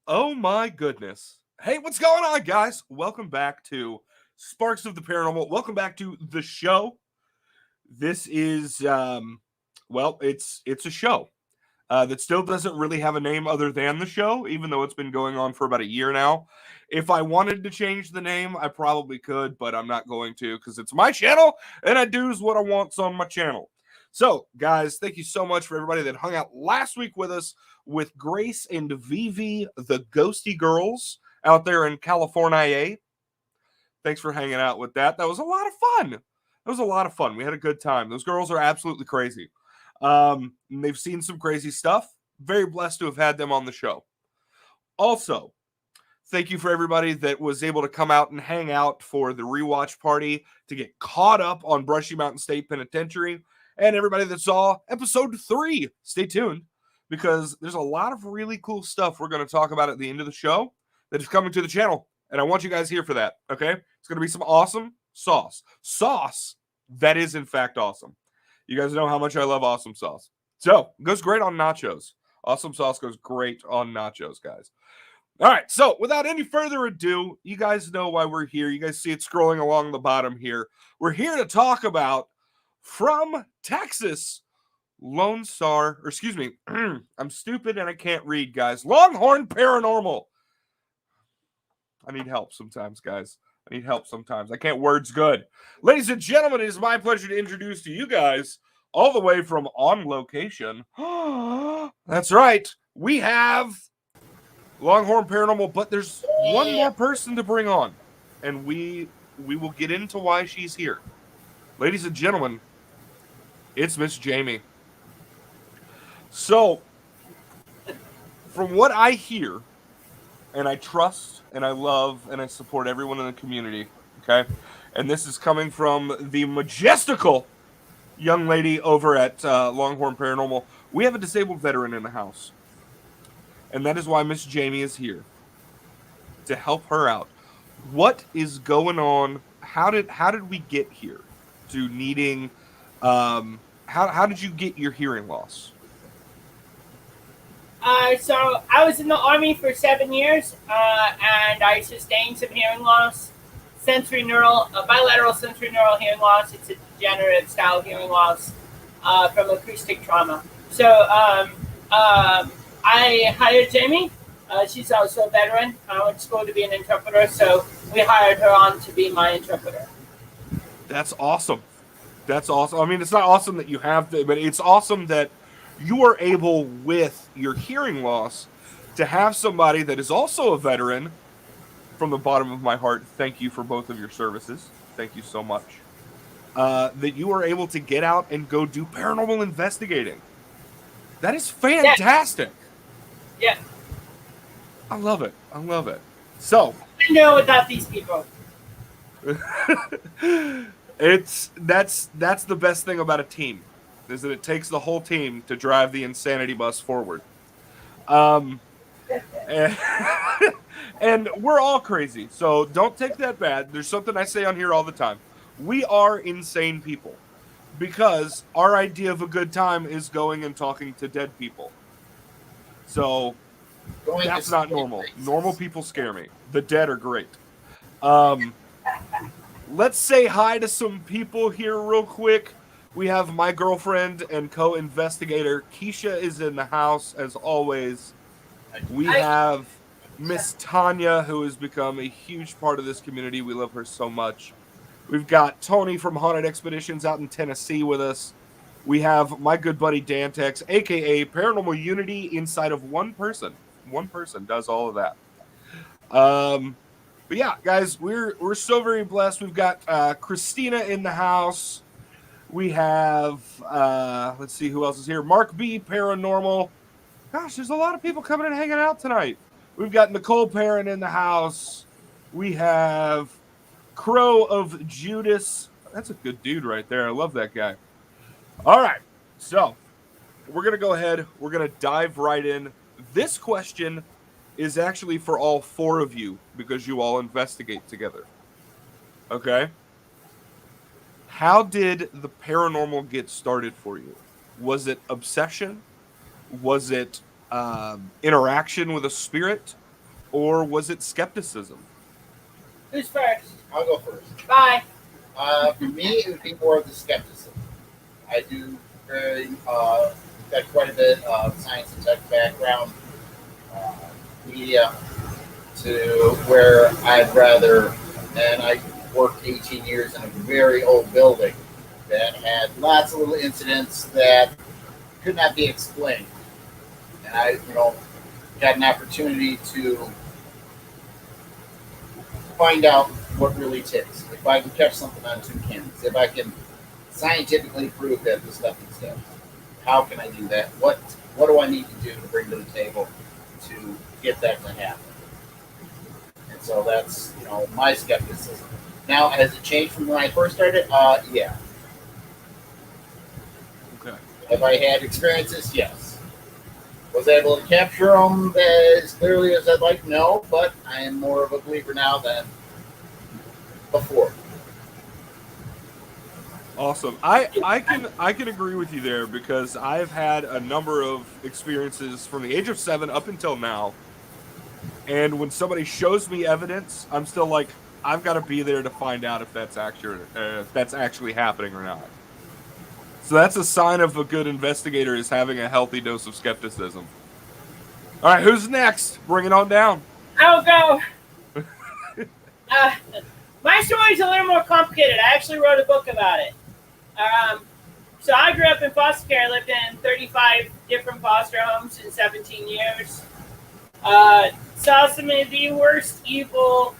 Oh my goodness. Hey, what's going on, guys? Welcome back to Sparks of the Paranormal. Welcome back to the show. This is it's a show that still doesn't really have a name other than the show, even though it's been going on for about a year now. If I wanted to change the name, I probably could, but I'm not going to because it's my channel and I do what I want on my channel. So, guys, thank you so much for everybody that hung out last week with us with Grace and Vivi, the Ghosty Girls out there in California. Thanks for hanging out with that. That was a lot of fun. That was a lot of fun. We had a good time. Those girls are absolutely crazy. They've seen some crazy stuff. Very blessed to have had them on the show. Also, thank you for everybody that was able to come out and hang out for the rewatch party to get caught up on Brushy Mountain State Penitentiary, and everybody that saw episode 3. Stay tuned because there's a lot of really cool stuff we're going to talk about at the end of the show that is coming to the channel, and I want you guys here for that. Okay, it's going to be some awesome sauce that is in fact awesome. You guys know how much I love awesome sauce. So, it goes great on nachos. Awesome sauce goes great on nachos, guys. All right, so without any further ado, you guys know why we're here. You guys see it scrolling along the bottom here. We're here to talk about, from Texas, Lonestar, or excuse me, I'm stupid and I can't read, guys. Longhorn Paranormal. I need help sometimes, guys. I need help sometimes. I can't words good. Ladies and gentlemen, it is my pleasure to introduce to you guys, all the way from on location. That's right. We have Longhorn Paranormal, but there's one more person to bring on, and we will get into why she's here. Ladies and gentlemen, it's Miss Jamie. So, from what I hear, and I trust, and I love, and I support everyone in the community, okay? And this is coming from the majestical young lady over at Longhorn Paranormal. We have a disabled veteran in the house. And that is why Miss Jamie is here, to help her out. What is going on? How did we get here to needing how did you get your hearing loss? So I was in the Army for 7 years, and I sustained some hearing loss, bilateral sensory neural hearing loss. It's a degenerative style hearing loss from acoustic trauma. So I hired Jamie. She's also a veteran. I went to school to be an interpreter, so we hired her on to be my interpreter. That's awesome. That's awesome. I mean, it's not awesome that you have to, but it's awesome that you are able, with your hearing loss, to have somebody that is also a veteran. From the bottom of my heart, thank you for both of your services. Thank you so much. That you are able to get out and go do paranormal investigating. That is fantastic. Yeah. I love it. I love it. So, I know without these people. that's the best thing about a team, is that it takes the whole team to drive the insanity bus forward. And, and we're all crazy, so don't take that bad. There's something I say on here all the time. We are insane people because our idea of a good time is going and talking to dead people. So that's not normal. Normal people scare me. The dead are great. Let's say hi to some people here real quick. We have my girlfriend and co-investigator Keisha is in the house as always. We have Miss Tanya, who has become a huge part of this community. We love her so much. We've got Tony from Haunted Expeditions out in Tennessee with us. We have my good buddy Dantex, aka Paranormal Unity, inside of one person. One person does all of that. But yeah, guys, we're so very blessed. We've got Christina in the house. We have let's see who else is here. Mark B, Paranormal. Gosh, there's a lot of people coming and hanging out tonight. We've got Nicole Perrin in the house. We have Crow of Judas. That's a good dude right there. I love that guy. All right, so we're going to go ahead. We're going to dive right in. This question is actually for all 4 of you because you all investigate together. Okay? How did the paranormal get started for you? Was it obsession? Was it interaction with a spirit? or was it skepticism? Who's first? I'll go first. Bye. For me, it would be more of the skepticism. I do very got quite a bit of science and tech background, media, to where I'd rather, and I worked 18 years in a very old building that had lots of little incidents that could not be explained. And I, got an opportunity to find out what really ticks. If I can catch something on two cans, if I can scientifically prove that this stuff exists, how can I do that? What do I need to do to bring to the table to get that to happen? And so that's my skepticism. Now, has it changed from when I first started? Yeah. Okay. Have I had experiences? Yes. Was I able to capture them as clearly as I'd like? No, but I am more of a believer now than before. Awesome. I can agree with you there, because I've had a number of experiences from the age of 7 up until now. And when somebody shows me evidence, I'm still like, I've got to be there to find out if that's actually happening or not. So that's a sign of a good investigator, is having a healthy dose of skepticism. All right, who's next? Bring it on down. I'll go. My story's a little more complicated. I actually wrote a book about it. So I grew up in foster care. I lived in 35 different foster homes in 17 years. Saw some of the worst evil,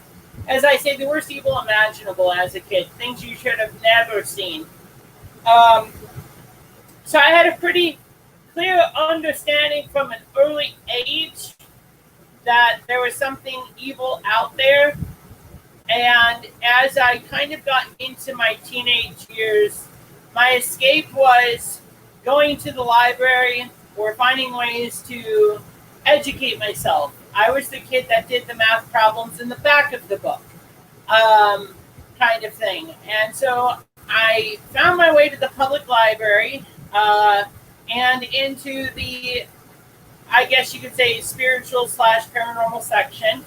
as I say, the worst evil imaginable as a kid. Things you should have never seen. So I had a pretty clear understanding from an early age that there was something evil out there. And as I kind of got into my teenage years, my escape was going to the library or finding ways to educate myself. I was the kid that did the math problems in the back of the book, kind of thing. And so I found my way to the public library and into the, I guess you could say, spiritual / paranormal section.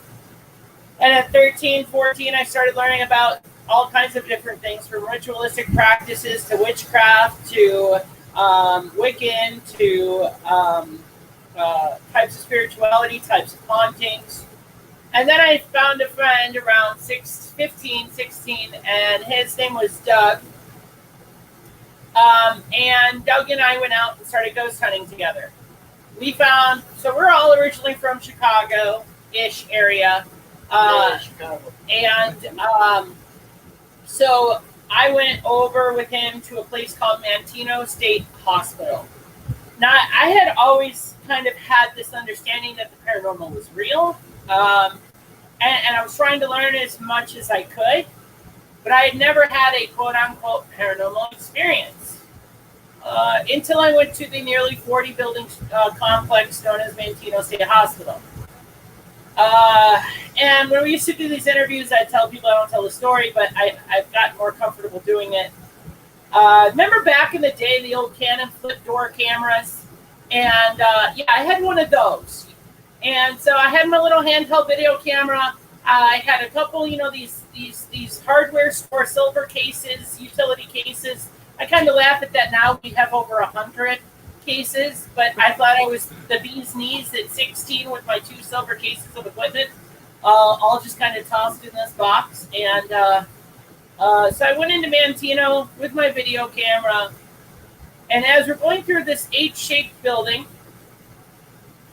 And at 13, 14, I started learning about all kinds of different things, from ritualistic practices to witchcraft to Wiccan to types of spirituality, types of hauntings. And then I found a friend around 15, 16, and his name was Doug. And Doug and I went out and started ghost hunting together. So we're all originally from Chicago-ish area. Chicago. And so I went over with him to a place called Mantino State Hospital. Now, I had always kind of had this understanding that the paranormal was real, and I was trying to learn as much as I could, but I had never had a quote-unquote paranormal experience until I went to the nearly 40-building complex known as Mantino State Hospital. And when we used to do these interviews, I'd tell people I don't tell the story, but I've gotten more comfortable doing it. Remember back in the day, the old Canon flip door cameras? And yeah, I had one of those. And so I had my little handheld video camera. I had a couple, these hardware store silver cases, utility cases. I kind of laugh at that now. We have over 100 cases, but I thought I was the bee's knees at 16 with my 2 silver cases of equipment, all just kind of tossed in this box. And so I went into Mantino with my video camera, and as we're going through this H-shaped building,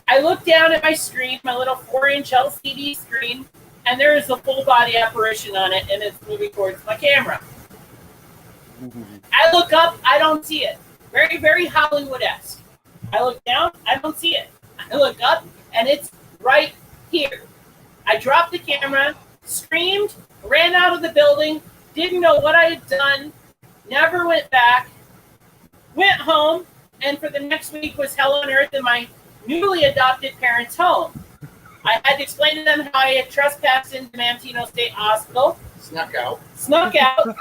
I look down at my screen, my little 4-inch LCD screen, and there is a full body apparition on it, and it's moving towards my camera. I look up, I don't see it. Very, very Hollywood-esque. I look down, I don't see it. I look up, and it's right here. I dropped the camera, screamed, ran out of the building, didn't know what I had done, never went back, went home, and for the next week was hell on earth in my newly adopted parents' home. I had to explain to them how I had trespassed into Mantino State Hospital. Snuck out,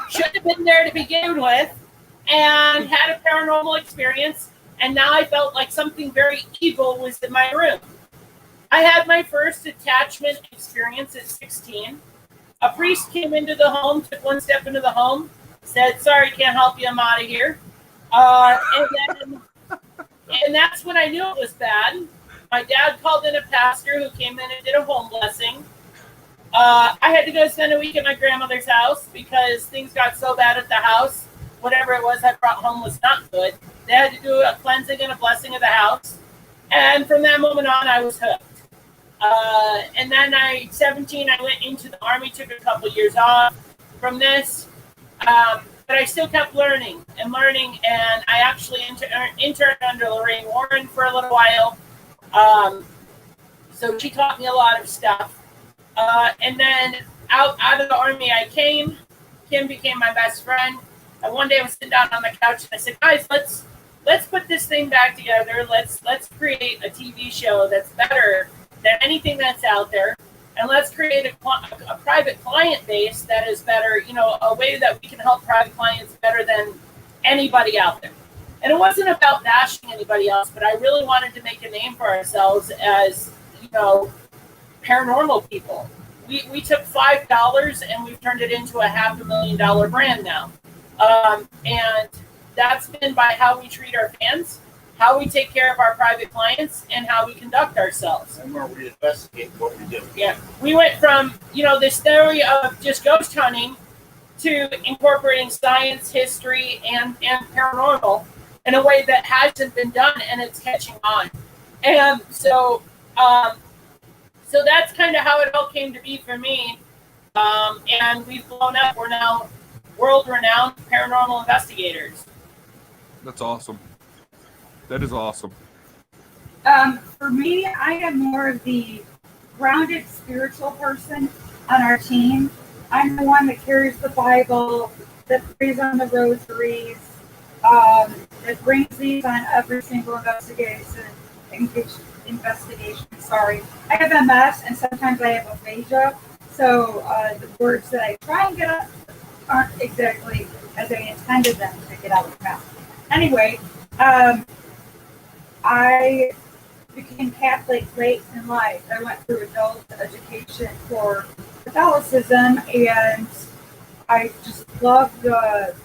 shouldn't have been there to begin with, and had a paranormal experience, and now I felt like something very evil was in my room. I had my first attachment experience at 16. A priest came into the home, took one step into the home, said, "Sorry, can't help you. I'm out of here." And that's when I knew it was bad. My dad called in a pastor who came in and did a home blessing. I had to go spend a week at my grandmother's house because things got so bad at the house. Whatever it was I brought home was not good. They had to do a cleansing and a blessing of the house. And from that moment on, I was hooked. And then 17, I went into the Army, took a couple years off from this. But I still kept learning, and I actually interned under Lorraine Warren for a little while. So she taught me a lot of stuff. And then out of the Army I came. Kim became my best friend. And one day I was sitting down on the couch and I said, "Guys, let's put this thing back together. Let's create a TV show that's better than anything that's out there. And let's create a private client base that is better, a way that we can help private clients better than anybody out there." And it wasn't about bashing anybody else, but I really wanted to make a name for ourselves as, paranormal people. We took $5 and we've turned it into a $500,000 brand now. And that's been by how we treat our fans, how we take care of our private clients, and how we conduct ourselves. And where we investigate what we do. Yeah. We went from, this theory of just ghost hunting to incorporating science, history, and paranormal in a way that hasn't been done, and it's catching on. And so that's kind of how it all came to be for me. And we've blown up. We're now world-renowned paranormal investigators. That's awesome. That is awesome. For me, I am more of the grounded spiritual person on our team. I'm the one that carries the Bible, that prays on the rosaries, that brings these on every single investigation. Sorry. I have MS and sometimes I have aphasia, so the words that I try and get up aren't exactly as I intended them to get out of my mouth. Anyway, I became Catholic late in life. I went through adult education for Catholicism, and I just love the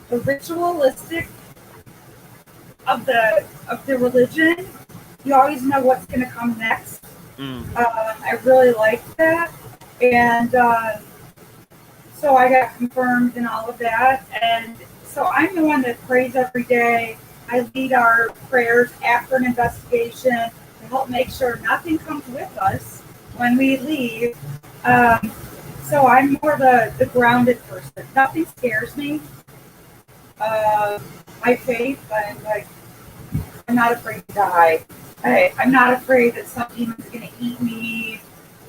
ritualistic of the religion. You always know what's going to come next. I really liked that, and so I got confirmed in all of that, and so I'm the one that prays every day. I lead our prayers after an investigation to help make sure nothing comes with us when we leave. So I'm more the grounded person. Nothing scares me. My faith, I'm not afraid to die. I'm not afraid that some demon's going to eat me,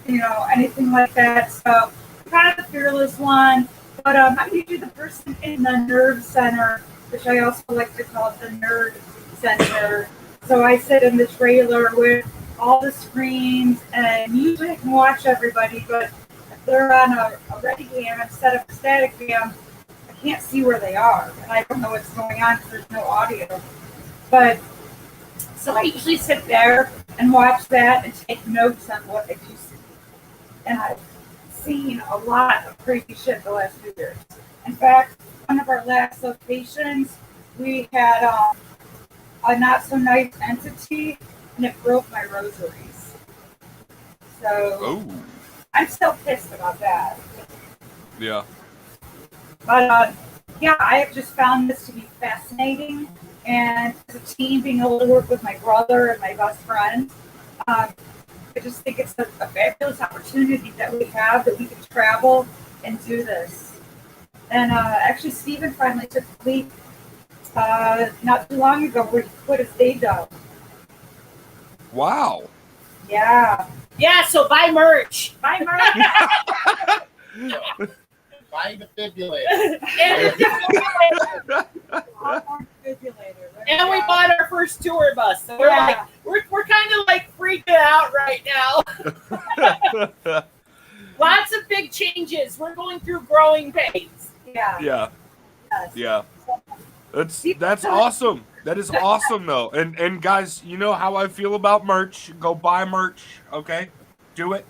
anything like that. So I'm kind of the fearless one. But I'm usually the person in the nerve center, which I also like to call it the nerd center. So I sit in the trailer with all the screens, and usually I can watch everybody, but if they're on a ready cam instead of a static cam, I can't see where they are, and I don't know what's going on because there's no audio. But so I usually sit there and watch that and take notes on what I do see. And I've seen a lot of crazy shit the last few years. In fact, one of our last locations, we had a not so nice entity, and it broke my rosaries. So I'm still pissed about that. Yeah. But yeah, I have just found this to be fascinating, and as a team, being able to work with my brother and my best friend, I just think it's a fabulous opportunity that we have, that we can travel and do this. And actually, Stephen finally took a leap not too long ago where he quit his day job. Wow. Yeah. Yeah, so buy merch. Bye, Mark. Buy the defibrillator. And we bought our first tour bus. So we're we're kind of like freaking out right now. Lots of big changes. We're going through growing pains. Yeah. Yeah. Yes. Yeah. That's awesome. That is awesome, though. And guys, you know how I feel about merch. Go buy merch, okay? Do it.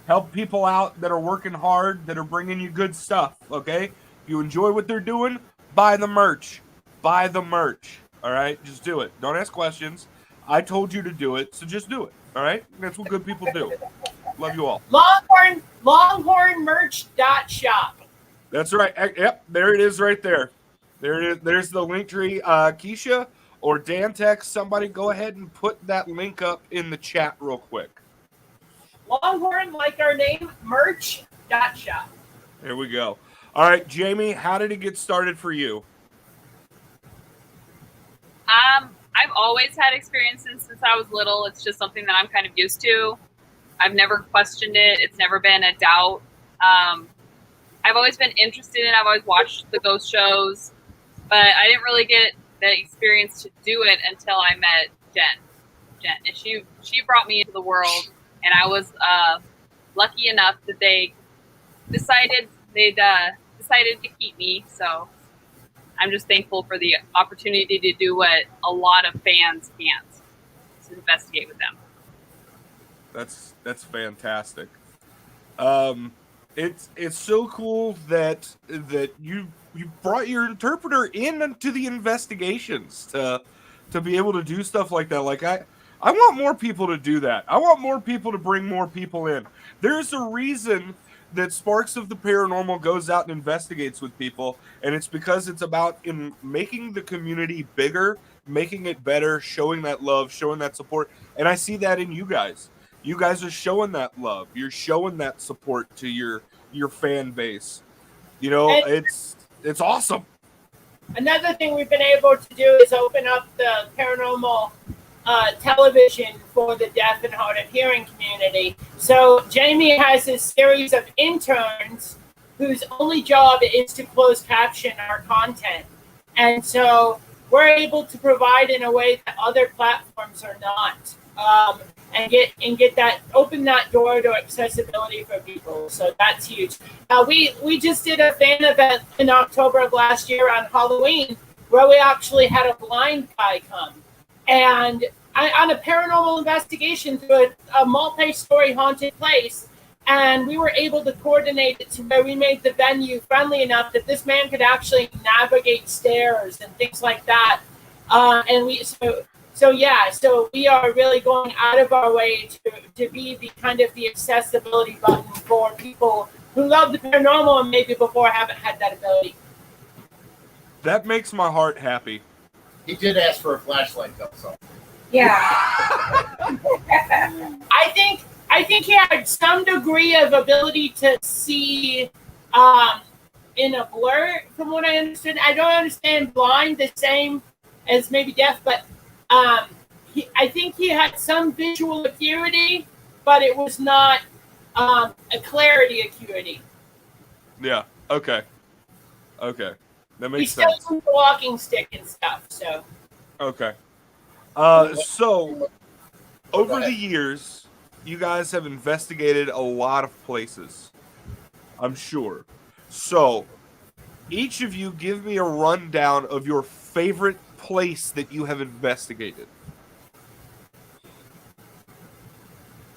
Help people out that are working hard, that are bringing you good stuff, okay? If you enjoy what they're doing, buy the merch. Buy the merch, all right? Just do it. Don't ask questions. I told you to do it, so just do it, all right? That's what good people do. Love you all. Longhornmerch.shop. That's right. Yep, there it is right there. There it is. There's the link tree. Keisha or Dantex, somebody go ahead and put that link up in the chat real quick. Longhorn, like our name, merch.shop. There we go. All right, Jamie, how did it get started for you? I've always had experiences since I was little. It's just something that I'm kind of used to. I've never questioned it. It's never been a doubt. I've always been interested in it. I've always watched the ghost shows, but I didn't really get the experience to do it until I met Jen, and she brought me into the world, and I was lucky enough that they decided to keep me. So I'm just thankful for the opportunity to do what a lot of fans can't, to investigate with them. That's fantastic. It's so cool that you brought your interpreter into the investigations to be able to do stuff like that. Like I want more people to do that. I want more people to bring more people in. There's a reason that Sparks of the Paranormal goes out and investigates with people, and it's because it's about in making the community bigger, making it better, showing that love, showing that support. And I see that in you guys. You guys are showing that love. You're showing that support to your fan base. You know, And it's awesome. another thing we've been able to do is open up the paranormal television for the deaf and hard of hearing community. So Jamie has a series of interns whose only job is to closed caption our content. And so we're able to provide in a way that other platforms are not. And get that, open that door to accessibility for people. So that's huge. We just did a fan event in October of last year on Halloween where we actually had a blind guy come. And on a paranormal investigation through a multi-story haunted place, and we were able to coordinate it to where we made the venue friendly enough that this man could actually navigate stairs and things like that. So we are really going out of our way to be the kind of the accessibility button for people who love the paranormal and maybe before haven't had that ability. That makes my heart happy. He did ask for a flashlight, though, so. Yeah. I think he had some degree of ability to see in a blur, from what I understood. I don't understand blind the same as maybe deaf, but I think he had some visual acuity, but it was not a clarity acuity. Yeah. Okay. That He makes still sense. used the walking stick and stuff. So Okay. So over the years, you guys have investigated a lot of places, I'm sure. So each of you give me a rundown of your favorite place that you have investigated.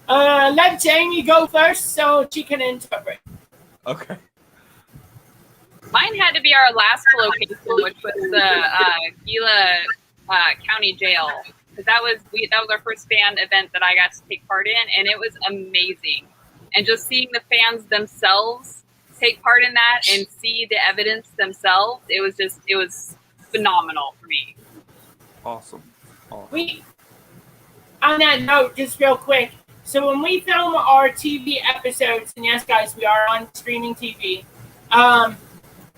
Let Jamie go first so she can interpret. Okay. Mine had to be our last location, which was the Gila County Jail, because that was our first fan event that I got to take part in, and it was amazing. And just seeing the fans themselves take part in that and see the evidence themselves, it was phenomenal for me. Awesome. On that note, just real quick. So when we film our TV episodes, and yes, guys, we are on streaming TV.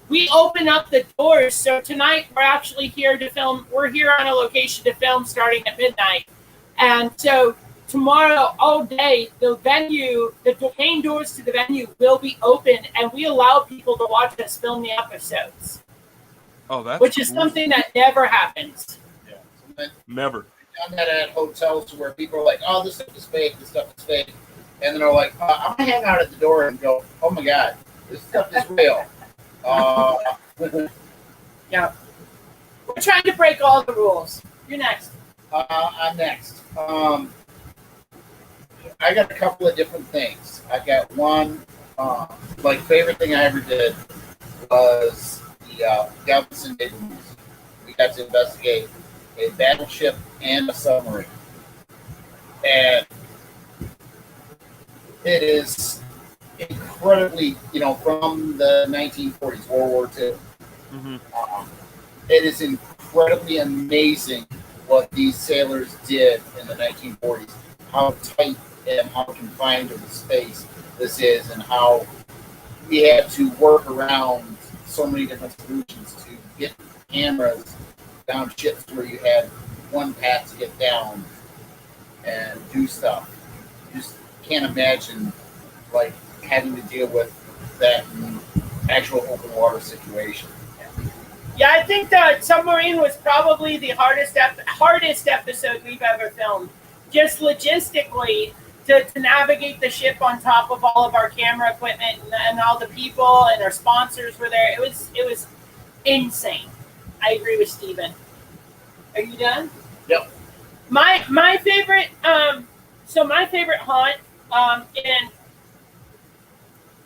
We open up the doors. So tonight we're actually here to film. We're here on a location to film starting at midnight. And so tomorrow all day, the main doors to the venue will be open, and we allow people to watch us film the episodes. Oh, that's which is cool. something that never happens. Yeah. Never. Done that at hotels where people are like, "Oh, this stuff is fake. This stuff is fake," and then they're like, "I'm gonna hang out at the door and go, oh my god, this stuff is real." Yeah. We're trying to break all the rules. You're next. I'm next. I got a couple of different things. I got one, like favorite thing I ever did was the Galveston Naval Museum. We got to investigate a battleship and a submarine, and it is incredibly, from the 1940s, World War II. Mm-hmm. It is incredibly amazing what these sailors did in the 1940s. How tight and how confined to the space this is, and how we had to work around so many different solutions to get cameras down ships where you had one path to get down and do stuff. You just can't imagine like having to deal with that in actual open water situation. Yeah, I think that submarine was probably the hardest episode we've ever filmed. Just logistically, to navigate the ship on top of all of our camera equipment and all the people and our sponsors were there. It was insane. I agree with Steven. Are you done? Yep. My favorite my favorite haunt and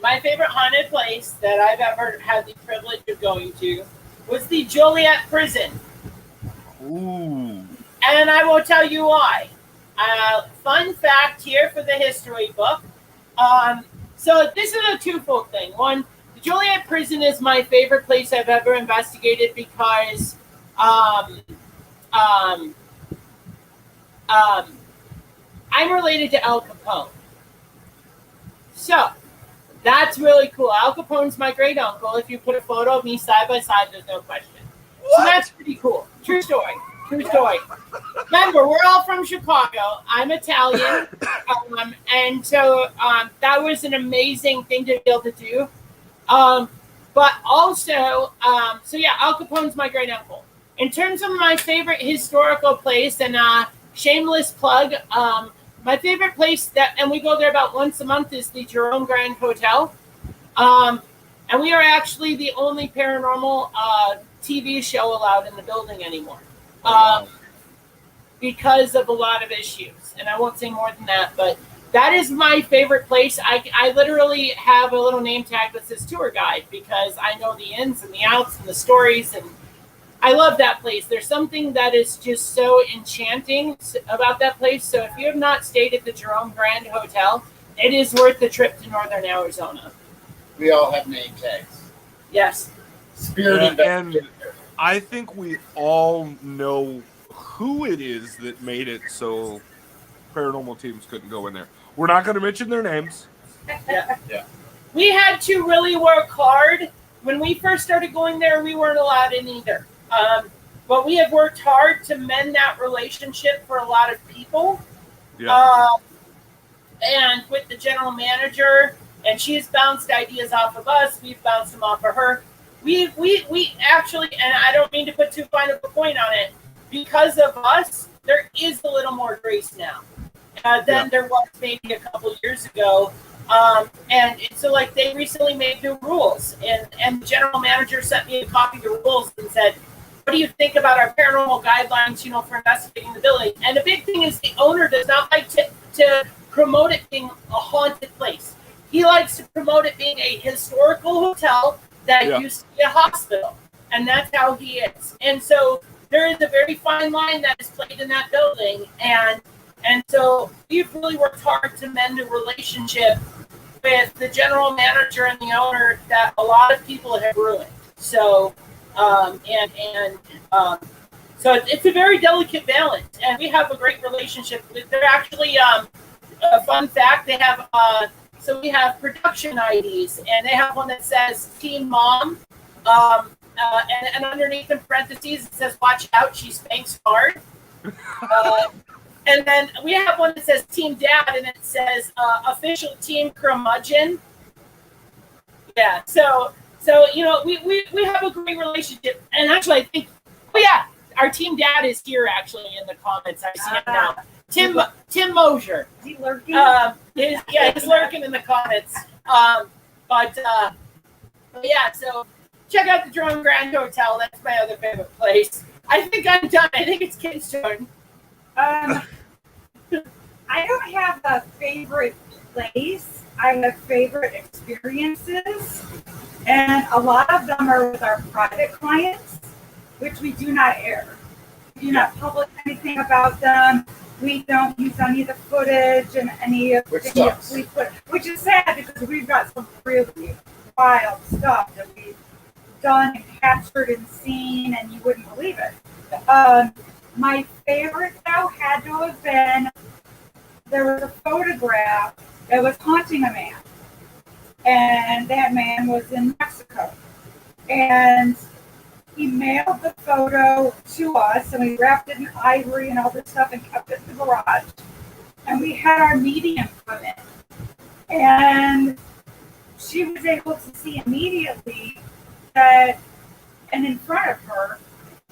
my favorite haunted place that I've ever had the privilege of going to was the Joliet Prison. Ooh. And I will tell you why. Fun fact here for the history book. So this is a twofold thing. One, the Joliet Prison is my favorite place I've ever investigated because I'm related to Al Capone. So that's really cool. Al Capone's my great uncle. If you put a photo of me side by side, there's no question. So that's pretty cool. True story. True story. Remember, we're all from Chicago. I'm Italian. And so that was an amazing thing to be able to do. But also, so yeah, Al Capone's my great uncle. In terms of my favorite historical place, and shameless plug, my favorite place and we go there about once a month, is the Jerome Grand Hotel. And we are actually the only paranormal TV show allowed in the building anymore. Because of a lot of issues. And I won't say more than that, but that is my favorite place. I literally have a little name tag that says tour guide because I know the ins and the outs and the stories, and I love that place. There's something that is just so enchanting about that place. So if you have not stayed at the Jerome Grand Hotel, it is worth the trip to Northern Arizona. We all have name tags. Yes. Spirit and I think we all know who it is that made it so paranormal teams couldn't go in there. We're not going to mention their names. Yeah. We had to really work hard. When we first started going there, we weren't allowed in either. But we have worked hard to mend that relationship for a lot of people. Yeah. And with the general manager, and she's bounced ideas off of us. We've bounced them off of her. We actually, and I don't mean to put too fine of a point on it, because of us, there is a little more grace now than there was maybe a couple years ago. And so, like, they recently made new rules, and the general manager sent me a copy of the rules and said, "What do you think about our paranormal guidelines, for investigating the building?" And the big thing is the owner does not like to promote it being a haunted place. He likes to promote it being a historical hotel that used to be a hospital, and that's how he is. And so there is a very fine line that is played in that building, and so we've really worked hard to mend a relationship with the general manager and the owner that a lot of people have ruined. So, so it's a very delicate balance, and we have a great relationship. They're actually a fun fact. They have so we have production IDs, and they have one that says Team Mom, and underneath in parentheses it says "Watch out, she spanks hard." And then we have one that says Team Dad, and it says Official Team Curmudgeon. Yeah, so we have a great relationship, and actually I think, our Team Dad is here actually in the comments. I see him now. Tim Mosier. Is he lurking? He's lurking in the comments. But yeah, so check out the Jerome Grand Hotel. That's my other favorite place. I think I'm done. I think it's Ken's turn. I don't have a favorite place. I have favorite experiences, and a lot of them are with our private clients, which we do not air. We do not publish anything about them. We don't use any of the footage and any of Which the sucks. we put, which is sad because we've got some really wild stuff that we've done and captured and seen, and you wouldn't believe it. My favorite though had to have been, there was a photograph that was haunting a man, and that man was in Mexico, and he mailed the photo to us, and we wrapped it in ivory and all this stuff and kept it in the garage, and we had our medium come in, and she was able to see immediately that, and in front of her,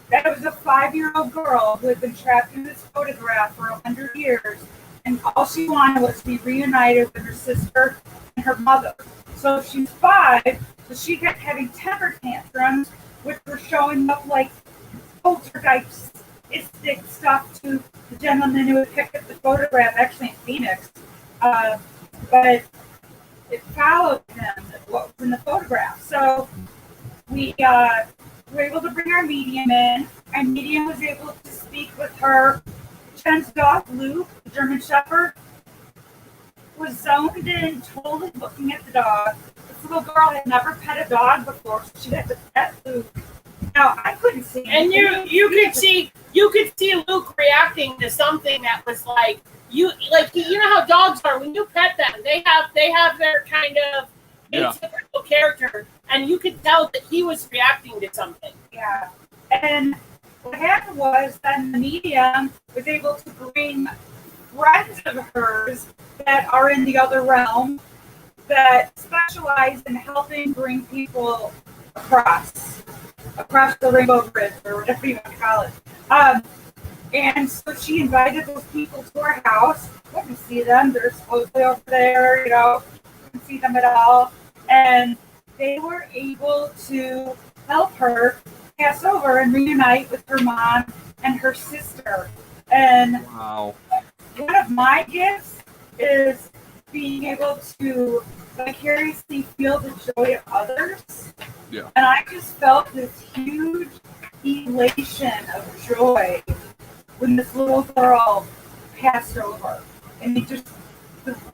that it was a 5-year-old girl who had been trapped in this photograph for 100 years, and all she wanted was to be reunited with her sister and her mother. So she's 5, so she kept having temper tantrums, which were showing up like poltergeistic stuff to the gentleman who had picked up the photograph, actually in Phoenix. But it followed him, what was in the photograph. So we were able to bring our medium in. Our medium was able to speak with her. Jen's dog, Luke, the German Shepherd, was zoned in, totally looking at the dog. This little girl had never pet a dog before, so she had to pet Luke. Now, I couldn't see And anything. you could see Luke reacting to something that was like you know how dogs are when you pet them. They have their kind of atypical character, and you could tell that he was reacting to something. Yeah. And what happened was then the medium was able to bring friends of hers that are in the other realm that specialize in helping bring people across the Rainbow Bridge, or whatever you want to call it. And so she invited those people to her house. Couldn't see them. They're supposedly over there, couldn't see them at all. And they were able to help her pass over and reunite with her mom and her sister. And Wow. one of my gifts is being able to vicariously feel the joy of others. Yeah. And I just felt this huge elation of joy when this little girl passed over. And the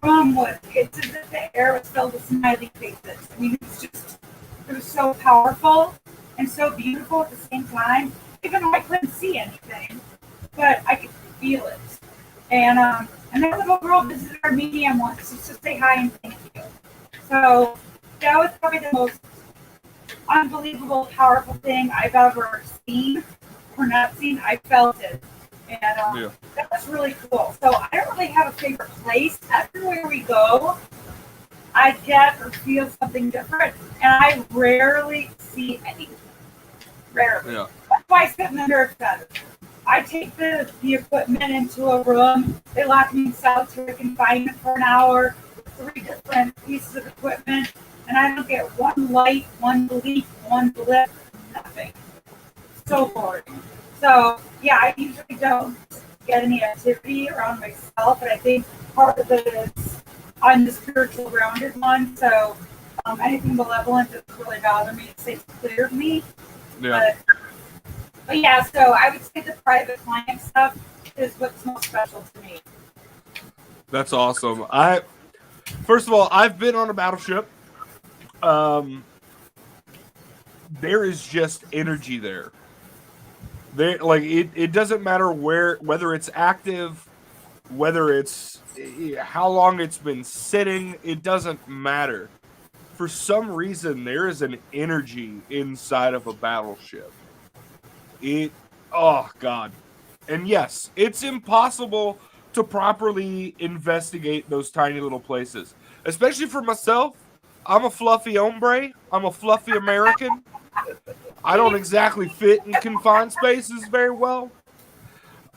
room it's as if the air was filled with smiley faces. I mean, it was so powerful and so beautiful at the same time, even though I couldn't see anything, but I could feel it. And that little girl visited our medium once just to say hi and thank you. So that was probably the most unbelievable, powerful thing I've ever seen or not seen. I felt it. And that was really cool. So I don't really have a favorite place. Everywhere we go, I get or feel something different. And I rarely see anything. Rarely. Yeah. That's why I sit in the nurse center. I take the equipment into a room. They lock me in solitary confinement for an hour, 3 different pieces of equipment, and I don't get one light, one bleep, one blip, nothing. So boring. So, yeah, I usually don't get any activity around myself, but I think part of it is I'm the spiritual grounded one, so anything malevolent doesn't really bother me. It stays clear of me. Yeah. But yeah, so I would say the private client stuff is what's most special to me. That's awesome. First of all, I've been on a battleship. There is just energy there. It doesn't matter whether it's active, whether it's how long it's been sitting, it doesn't matter. For some reason, there is an energy inside of a battleship. Oh God. And yes, it's impossible to properly investigate those tiny little places. Especially for myself, I'm a fluffy hombre. I'm a fluffy American. I don't exactly fit in confined spaces very well.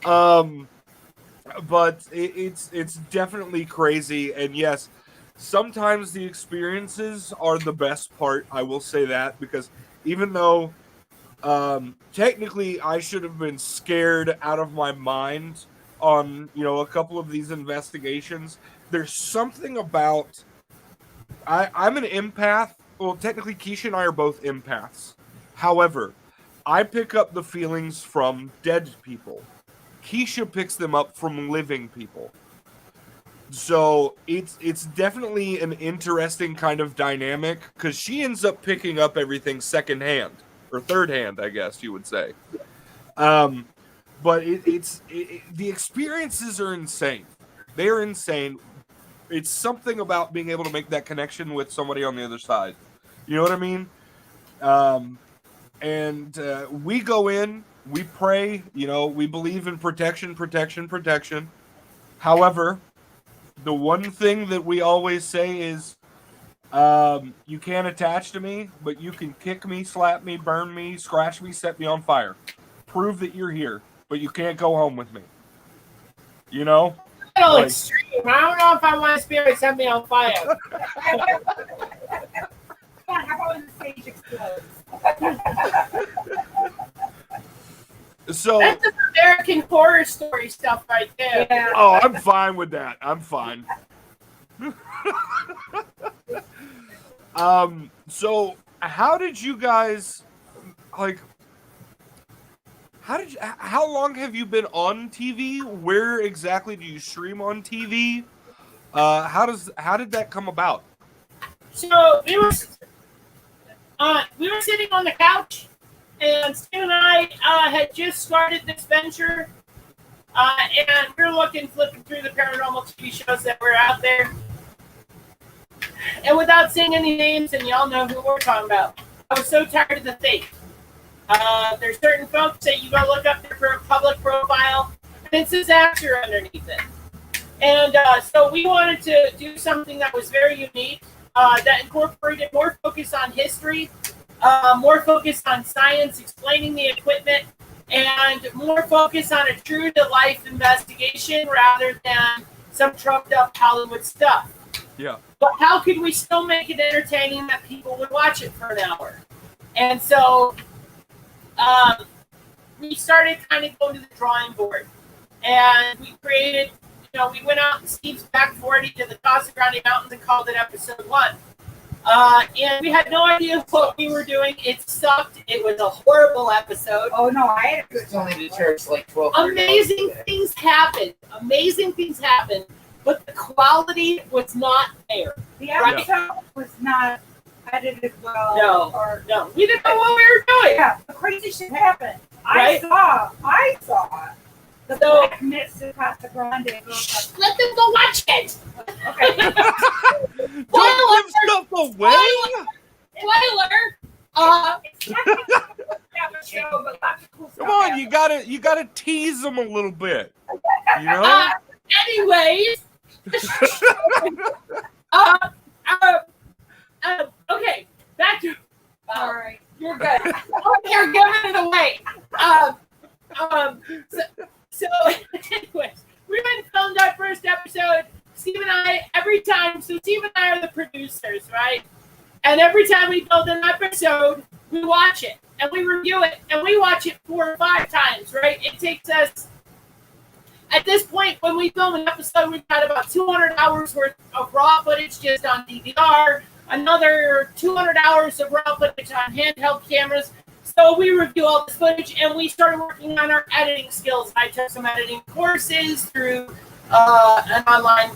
But it's definitely crazy. And yes, sometimes the experiences are the best part. I will say that, because even though Technically, I should have been scared out of my mind on, a couple of these investigations. There's something about... I'm an empath. Well, technically, Keisha and I are both empaths. However, I pick up the feelings from dead people. Keisha picks them up from living people. So it's definitely an interesting kind of dynamic, because she ends up picking up everything secondhand, or third hand, I guess you would say. But the experiences are insane. They're insane. It's something about being able to make that connection with somebody on the other side. You know what I mean? And we go in, we pray, we believe in protection. However, the one thing that we always say is, you can't attach to me, but you can kick me, slap me, burn me, scratch me, set me on fire. Prove that you're here, but you can't go home with me. You know? A little extreme. I don't know if I want a spirit set me on fire. Come on, how about when the stage explodes? So that's some American Horror Story stuff right there. Yeah. Oh, I'm fine with that. I'm fine. So how did you guys, how long have you been on TV? Where exactly do you stream on TV? How did that come about? So we were sitting on the couch, and Steve and I had just started this venture, and we were flipping through the paranormal TV shows that were out there. And without saying any names, and y'all know who we're talking about, I was so tired of the fake. There's certain folks that you go look up there for a public profile, and it says actor underneath it. And so we wanted to do something that was very unique, that incorporated more focus on history, more focus on science, explaining the equipment, and more focus on a true-to-life investigation rather than some trumped-up Hollywood stuff. Yeah. But how could we still make it entertaining that people would watch it for an hour? And so we started kind of going to the drawing board. And we created, we went out in Steve's back 40 to the Casa Grande Mountains and called it episode 1. And we had no idea what we were doing. It sucked. It was a horrible episode. Oh, no, I had a good It's only to church like 12. Amazing things happened. But the quality was not there. The episode was not edited well. No. We didn't know what we were doing. Yeah, the crazy shit happened. Right? I saw the Black Myths of Casa Grande. Let them go watch it. Okay. Don't give stuff away. Spoiler. It's not a show, but lots of cool stuff Come on, happened. you gotta tease them a little bit. You know? Anyways. Okay, back to. All right. You're good. You're giving it away. So anyways, we went and filmed our first episode. Steve and I, Steve and I are the producers, right? And every time we build an episode, we watch it and we review it and we watch it 4 or 5 times, right? It takes us, at this point, when we film an episode, we've got about 200 hours worth of raw footage just on DVR, another 200 hours of raw footage on handheld cameras. So we review all this footage, and we started working on our editing skills. I took some editing courses through an online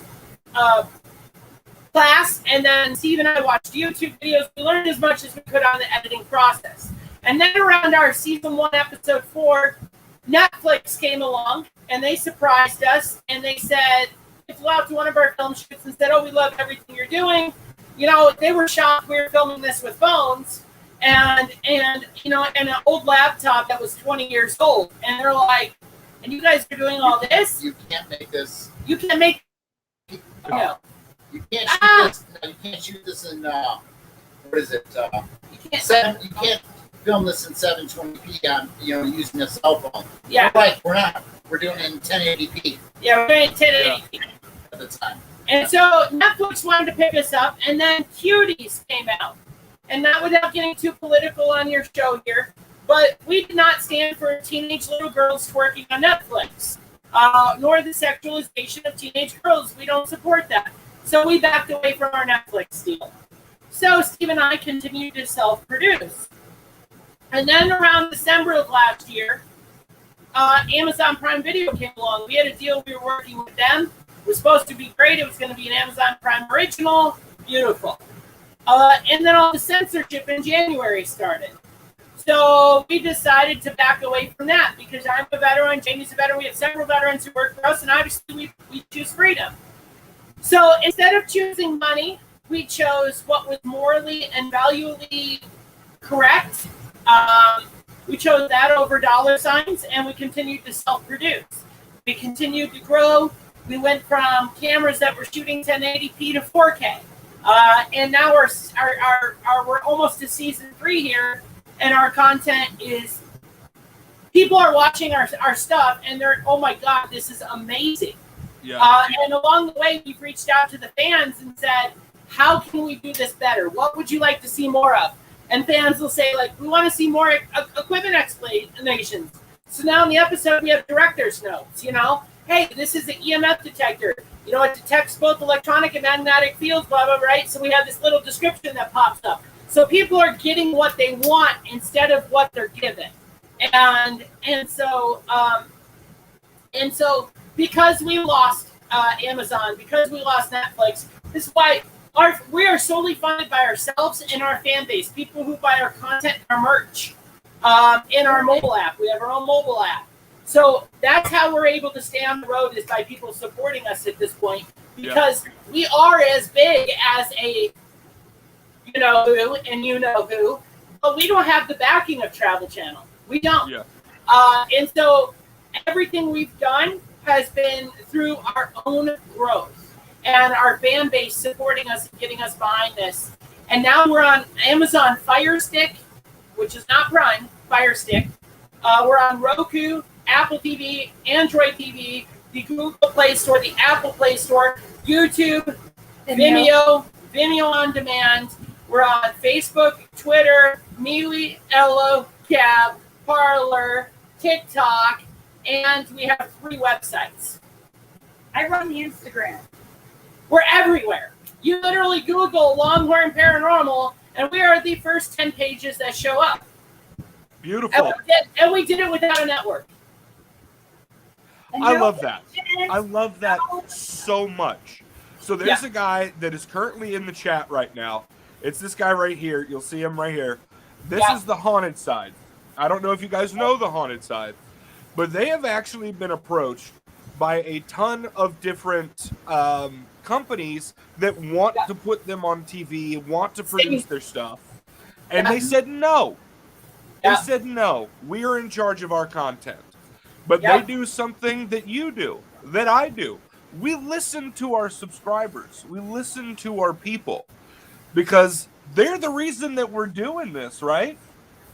class, and then Steve and I watched YouTube videos. We learned as much as we could on the editing process. And then around our season 1, episode 4, Netflix came along, and they surprised us, and they said, they flew out to one of our film shoots and said, "Oh, we love everything you're doing." They were shocked we were filming this with phones and an old laptop that was 20 years old. And they're like, "And you guys are doing all this? You can't make this. You can make You can't shoot this in what is it? You can't. You can't film this in 720p. Using a cell phone. Yeah. Right. We're not. We're doing it in 1080p Yeah, we're doing 1080p. at the time. And so Netflix wanted to pick us up, and then Cuties came out. And not without getting too political on your show here, But we did not stand for teenage little girls twerking on Netflix, nor the sexualization of teenage girls. We don't support that. So we backed away from our Netflix deal. So Steve and I continued to self-produce. And then around December of last year, Amazon Prime Video came along. We had a deal. We were working with them. It was supposed to be great. It was going to be an Amazon Prime original. Beautiful. And then all the censorship in January started. So we decided to back away from that because I'm a veteran, Jamie's a veteran. We have several veterans who work for us, and obviously we choose freedom. So instead of choosing money, we chose what was morally and valuably correct. We chose that over dollar signs, and we continued to self-produce. We continued to grow. We went from cameras that were shooting 1080p to 4K. And now we're almost to season 3 here, and our content is, people are watching our stuff, and they're, oh my God, this is amazing. Yeah. And along the way, we've reached out to the fans and said, how can we do this better? What would you like to see more of? And fans will say, like, we want to see more equipment explanations. So now in the episode, we have director's notes, you know? Hey, this is the EMF detector. You know, it detects both electronic and magnetic fields, blah, blah, right? So we have this little description that pops up. So people are getting what they want instead of what they're given. And so because we lost Amazon, because we lost Netflix, this is why we are solely funded by ourselves and our fan base, people who buy our content, our merch, in our mobile app. We have our own mobile app. So that's how we're able to stay on the road, is by people supporting us at this point, because we are as big as a you know who and you know who, but we don't have the backing of Travel Channel. We don't. Yeah. And so everything we've done has been through our own growth and our fan base supporting us and getting us behind this. And now we're on Amazon Fire Stick, which is not Prime, Fire Stick. We're on Roku, Apple TV, Android TV, the Google Play Store, the Apple Play Store, YouTube, Vimeo on demand. We're on Facebook, Twitter, MeWe, Ello, Gab, Parler, TikTok, and we have 3 websites. I run the Instagram. We're everywhere. You literally Google Longhorn Paranormal, and we are the first 10 pages that show up. Beautiful. And we did it without a network. I love that. I love that so much. So there's a guy that is currently in the chat right now. It's this guy right here. You'll see him right here. This is the Haunted Side. I don't know if you guys know the Haunted Side, but they have actually been approached by a ton of different companies that want to put them on TV, want to produce their stuff. And they said no. They said no. We are in charge of our content. But they do something that you do, that I do. We listen to our subscribers. We listen to our people. Because they're the reason that we're doing this, right?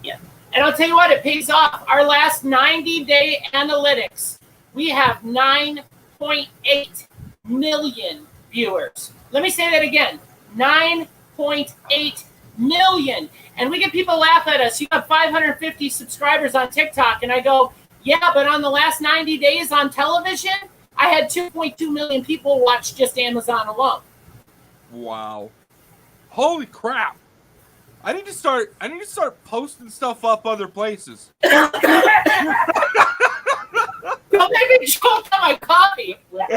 Yeah. And I'll tell you what, it pays off. Our last 90-day analytics, we have 9.8 million viewers. Let me say that again. 9.8 million. And we get people laugh at us. You have 550 subscribers on TikTok. And I go, yeah, but on the last 90 days on television, I had 2.2 million people watch just Amazon alone. Wow. Holy crap. I need to start posting stuff up other places. Don't make me choke on my coffee. When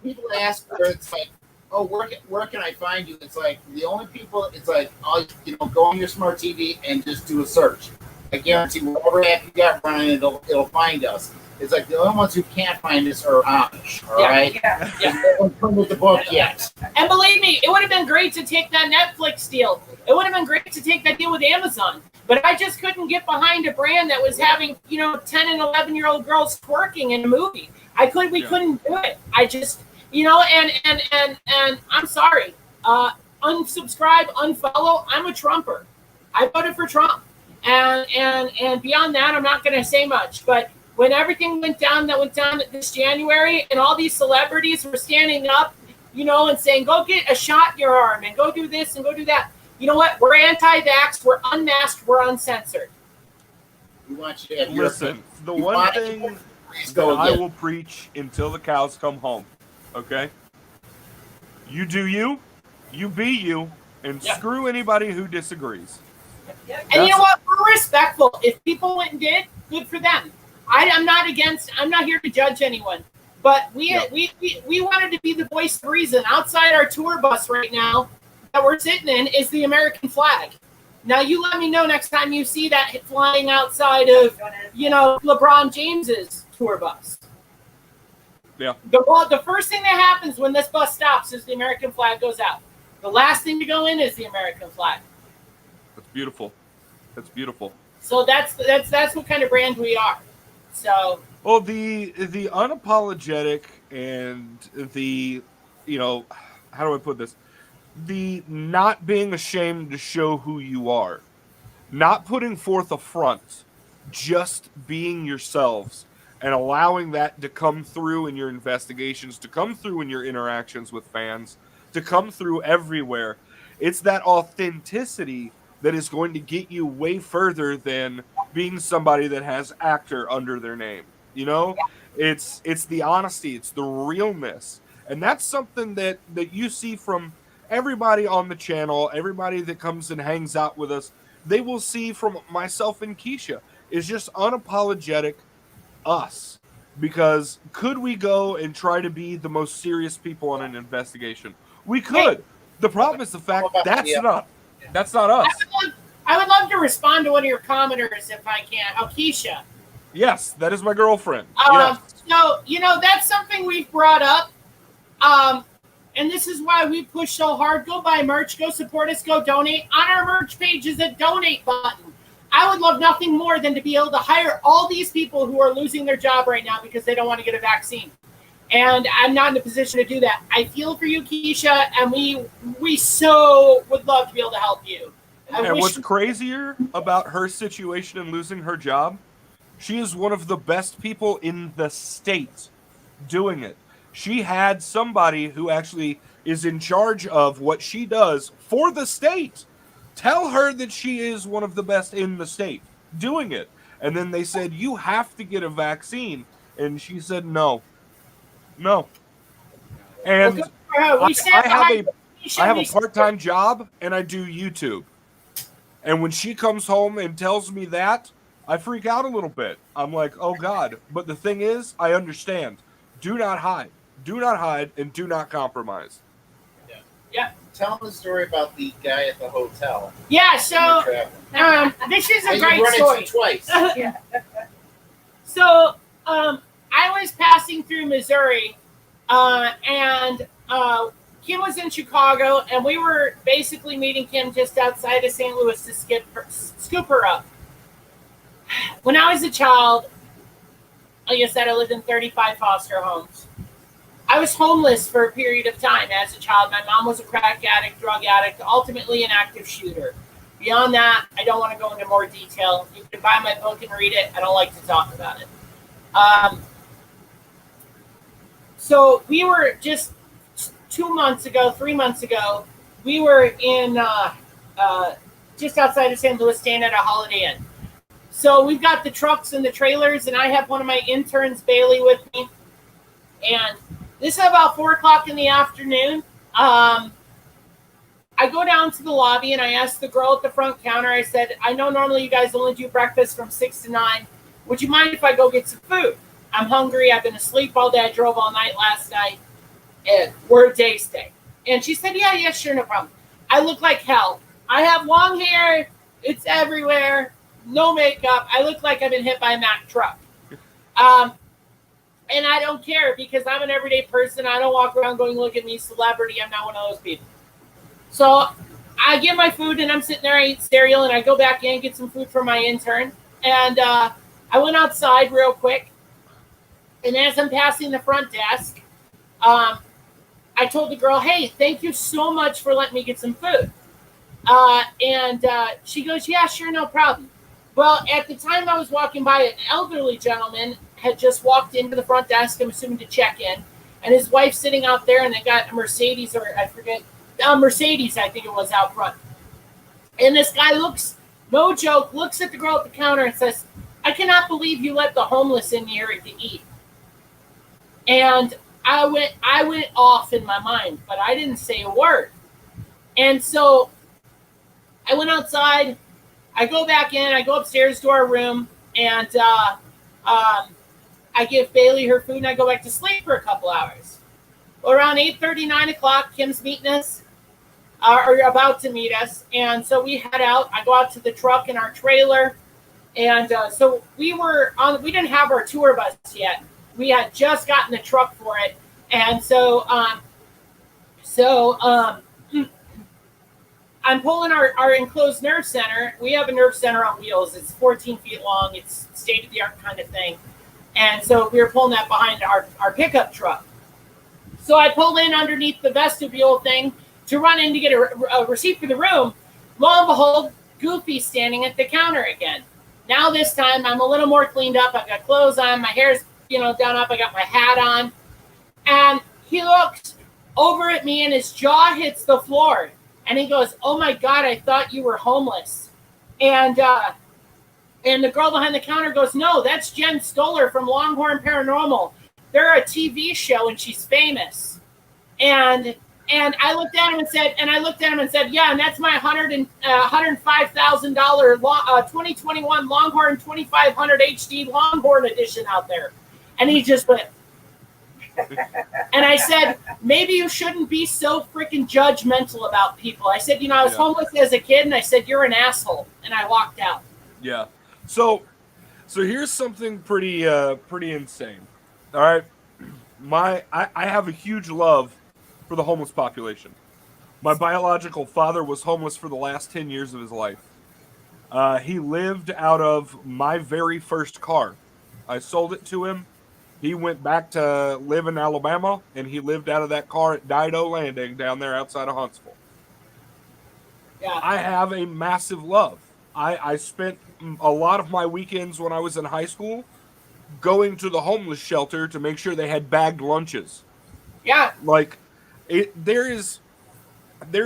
people ask where it's like, oh, where can I find you? It's like the only people. It's like, oh, go on your smart TV and just do a search. I guarantee whatever app you got running, it'll find us. It's like the only ones who can't find us are Amish. All right. Yeah. They haven't come with the book yet. And believe me, it would have been great to take that Netflix deal. It would have been great to take that deal with Amazon. But I just couldn't get behind a brand that was having, 10 and 11-year-old girls twerking in a movie. We couldn't do it. I just, and I'm sorry. Unsubscribe, unfollow. I'm a Trumper. I voted for Trump. And beyond that, I'm not going to say much. But when everything went down this January, and all these celebrities were standing up, and saying, go get a shot in your arm and go do this and go do that. You know what? We're anti-vax. We're unmasked. We're uncensored. We want you to have your Listen, the one thing that I will preach until the cows come home, okay? You do you be you, and screw anybody who disagrees. And you know what? We're respectful. If people went and did, good for them. I'm not here to judge anyone. But we wanted to be the voice of reason. Outside our tour bus right now that we're sitting in is the American flag. Now you let me know next time you see that flying outside of, LeBron James's tour bus. Yeah. The first thing that happens when this bus stops is the American flag goes out. The last thing to go in is the American flag. That's beautiful. That's beautiful. So that's what kind of brand we are. So. Well, the unapologetic and the, how do I put this? The not being ashamed to show who you are, not putting forth a front, just being yourselves and allowing that to come through in your investigations, to come through in your interactions with fans, to come through everywhere. It's that authenticity that is going to get you way further than being somebody that has actor under their name. It's the honesty, it's the realness. And that's something that you see from everybody on the channel, everybody that comes and hangs out with us. They will see from myself and Keisha is just unapologetic us. Because could we go and try to be the most serious people on an investigation? We could. The problem is the fact that's not us. I would love to respond to one of your commenters if I can. Keisha. Yes, that is my girlfriend. Yes. So, that's something we've brought up. And this is why we push so hard. Go buy merch. Go support us. Go donate. On our merch page is a donate button. I would love nothing more than to be able to hire all these people who are losing their job right now because they don't want to get a vaccine. And I'm not in a position to do that. I feel for you, Keisha, and we so would love to be able to help you. And what's crazier about her situation and losing her job, she is one of the best people in the state doing it. She had somebody who actually is in charge of what she does for the state tell her that she is one of the best in the state doing it. And then they said, you have to get a vaccine. And she said, no. And I have a part-time job and I do YouTube. And when she comes home and tells me that, I freak out a little bit. I'm like, oh God. But the thing is, I understand. Do not hide. Do not hide and do not compromise. Yeah. Tell them the story about the guy at the hotel. Yeah, so this is a great story. Twice. Yeah. So I was passing through Missouri, and Kim was in Chicago, and we were basically meeting Kim just outside of St. Louis to scoop her up. When I was a child, like I said, I lived in 35 foster homes. I was homeless for a period of time as a child. My mom was a crack addict, drug addict, ultimately an active shooter. Beyond that, I don't want to go into more detail. You can buy my book and read it. I don't like to talk about it. So we were just 3 months ago, we were in just outside of St. Louis, staying at a Holiday Inn. So we've got the trucks and the trailers, and I have one of my interns, Bailey, with me. And this is about 4 o'clock in the afternoon. I go down to the lobby and I ask the girl at the front counter, I said, I know normally you guys only do breakfast from 6 to 9. Would you mind if I go get some food? I'm hungry. I've been asleep all day. I drove all night last night. And we're a day stay. And she said, yeah, sure, no problem. I look like hell. I have long hair. It's everywhere. No makeup. I look like I've been hit by a Mack truck. And I don't care because I'm an everyday person. I don't walk around going, look at me, celebrity. I'm not one of those people. So I get my food and I'm sitting there, I eat cereal and I go back in and get some food for my intern. And I went outside real quick. And as I'm passing the front desk, I told the girl, hey, thank you so much for letting me get some food. And she goes, yeah, sure, no problem. Well, at the time I was walking by, an elderly gentleman had just walked into the front desk, I'm assuming to check in, and his wife's sitting out there, and they got a Mercedes, or I forget, Mercedes, I think it was, out front. And this guy looks, no joke, looks at the girl at the counter and says, "I cannot believe you let the homeless in here to eat." And I went off in my mind, but I didn't say a word. And so I went outside. I go back in. I go upstairs to our room, and I give Bailey her food, and I go back to sleep for a couple hours. Well, around 8:30, 9 o'clock, Kim's meeting us, or about to meet us, and so we head out. I go out to the truck in our trailer, and so we didn't have our tour bus yet. We had just gotten the truck for it, and so I'm pulling our enclosed nerve center. We have a nerve center on wheels. It's 14 feet long. It's state-of-the-art kind of thing. And so we were pulling that behind our pickup truck. So I pulled in underneath the vestibule thing to run in to get a receipt for the room. Lo and behold, Goofy's standing at the counter again. Now this time I'm a little more cleaned up. I've got clothes on. My hair's done up. I got my hat on. And he looks over at me and his jaw hits the floor. And he goes, "Oh my God, I thought you were homeless." And the girl behind the counter goes, "No, that's Jen Stoller from Longhorn Paranormal. They're a TV show and she's famous." And I looked at him and said, "Yeah, and that's my $105,000 2021 Longhorn 2500 HD Longhorn edition out there." And he just went. And I said, "Maybe you shouldn't be so freaking judgmental about people." I said, "I was homeless as a kid," and I said, "You're an asshole." And I walked out. Yeah. So here's something pretty insane. All right. I have a huge love for the homeless population. My biological father was homeless for the last 10 years of his life. He lived out of my very first car. I sold it to him. He went back to live in Alabama, and he lived out of that car at Dido Landing down there outside of Huntsville. Yeah. I have a massive love. I spent a lot of my weekends when I was in high school going to the homeless shelter to make sure they had bagged lunches. Yeah. Like, there is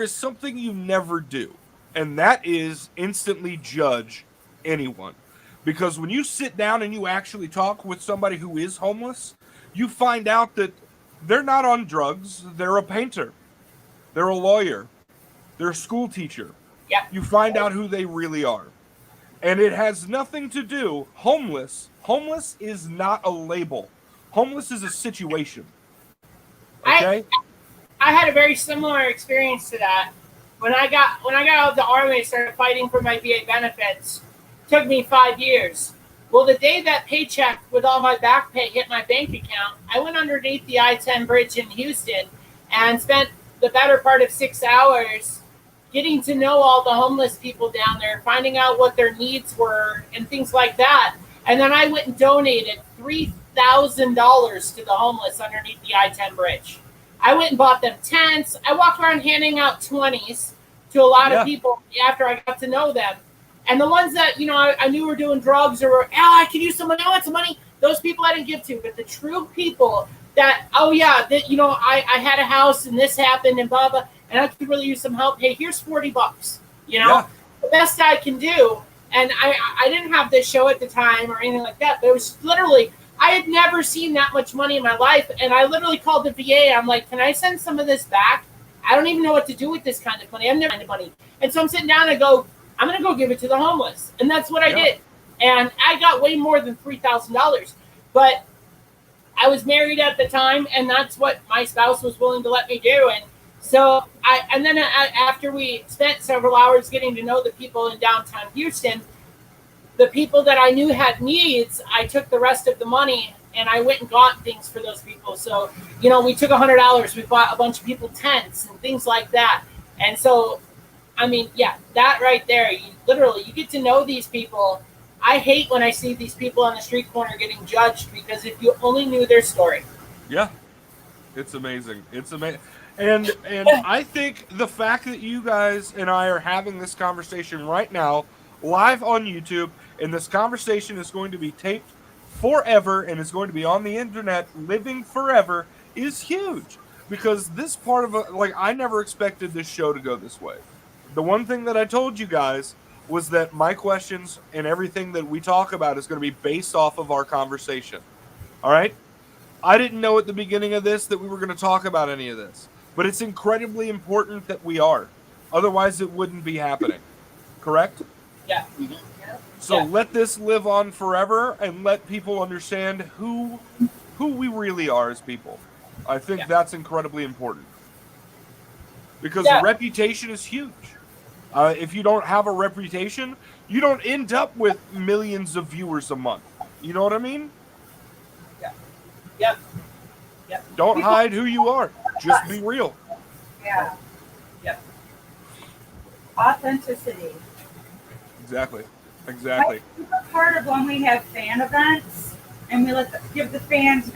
something you never do, and that is instantly judge anyone. Because when you sit down and you actually talk with somebody who is homeless, you find out that they're not on drugs. They're a painter. They're a lawyer. They're a school teacher. Yeah. You find out who they really are. And it has nothing to do, homeless is not a label. Homeless is a situation. Okay? I had a very similar experience to that. When I got out of the Army, I started fighting for my VA benefits. Took me 5 years. Well, the day that paycheck with all my back pay hit my bank account, I went underneath the I-10 bridge in Houston and spent the better part of 6 hours getting to know all the homeless people down there, finding out what their needs were and things like that. And then I went and donated $3,000 to the homeless underneath the I-10 bridge. I went and bought them tents. I walked around handing out 20s to a lot of people after I got to know them. And the ones that, I knew were doing drugs or, I could use some money, I want some money, those people I didn't give to. But the true people that, I had a house and this happened and blah, blah, and I could really use some help. Hey, here's $40, the best I can do. And I didn't have this show at the time or anything like that, but it was literally, I had never seen that much money in my life. And I literally called the VA. I'm like, "Can I send some of this back? I don't even know what to do with this kind of money. I've never had money." And so I'm sitting down and I go, "I'm going to go give it to the homeless." And that's what I did. And I got way more than $3,000. But I was married at the time, and that's what my spouse was willing to let me do. And so after we spent several hours getting to know the people in downtown Houston, the people that I knew had needs, I took the rest of the money and I went and got things for those people. So, we took $100. We bought a bunch of people tents and things like that. And so, that right there, you get to know these people. I hate when I see these people on the street corner getting judged, because if you only knew their story. Yeah. It's amazing. It's amazing. And I think the fact that you guys and I are having this conversation right now, live on YouTube, and this conversation is going to be taped forever and is going to be on the internet living forever, is huge. Because this part of I never expected this show to go this way. The one thing that I told you guys was that my questions and everything that we talk about is going to be based off of our conversation. All right? I didn't know at the beginning of this that we were going to talk about any of this, but it's incredibly important that we are. Otherwise, it wouldn't be happening. Correct? Yeah. So Yeah. let this live on forever and let people understand who we really are as people. I think that's incredibly important. Because reputation is huge. If you don't have a reputation, you don't end up with millions of viewers a month. You know what I mean? Yep. Don't hide who you are. Just be real. Yeah. Yep. Authenticity. Exactly. My favorite part of when we have fan events and we give the fans,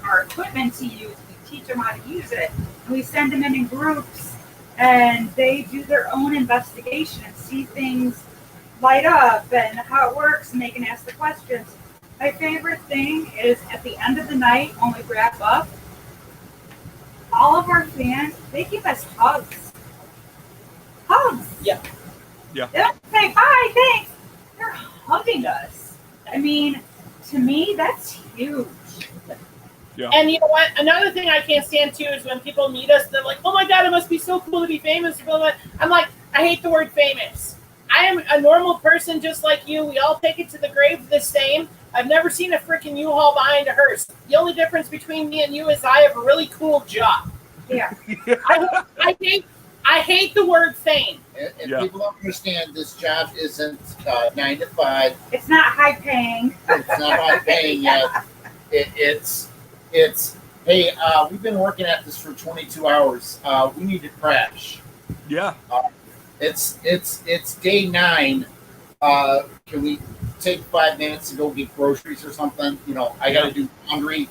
our equipment to use, we teach them how to use it, and we send them in groups, and they do their own investigation and see things light up and how it works, and they can ask the questions. My favorite thing is at the end of the night when we wrap up, all of our fans, they give us hugs. Hugs. Yeah. Yeah. They don't say, "Hi, thanks." They're hugging us. I mean, to me, that's huge. Yeah. And you know what? Another thing I can't stand too is when people meet us, they're like, "Oh my God, it must be so cool to be famous." I'm like, I hate the word famous. I am a normal person just like you. We all take it to the grave the same. I've never seen a freaking U-Haul behind a hearse. The only difference between me and you is I have a really cool job. Yeah. I hate the word fame. And people don't understand this job isn't 9 to 5. It's not high paying. It's not high paying yet. It's hey, we've been working at this for 22 hours. We need to crash. Yeah. It's day 9. Can we take 5 minutes to go get groceries or something? I got to do laundry.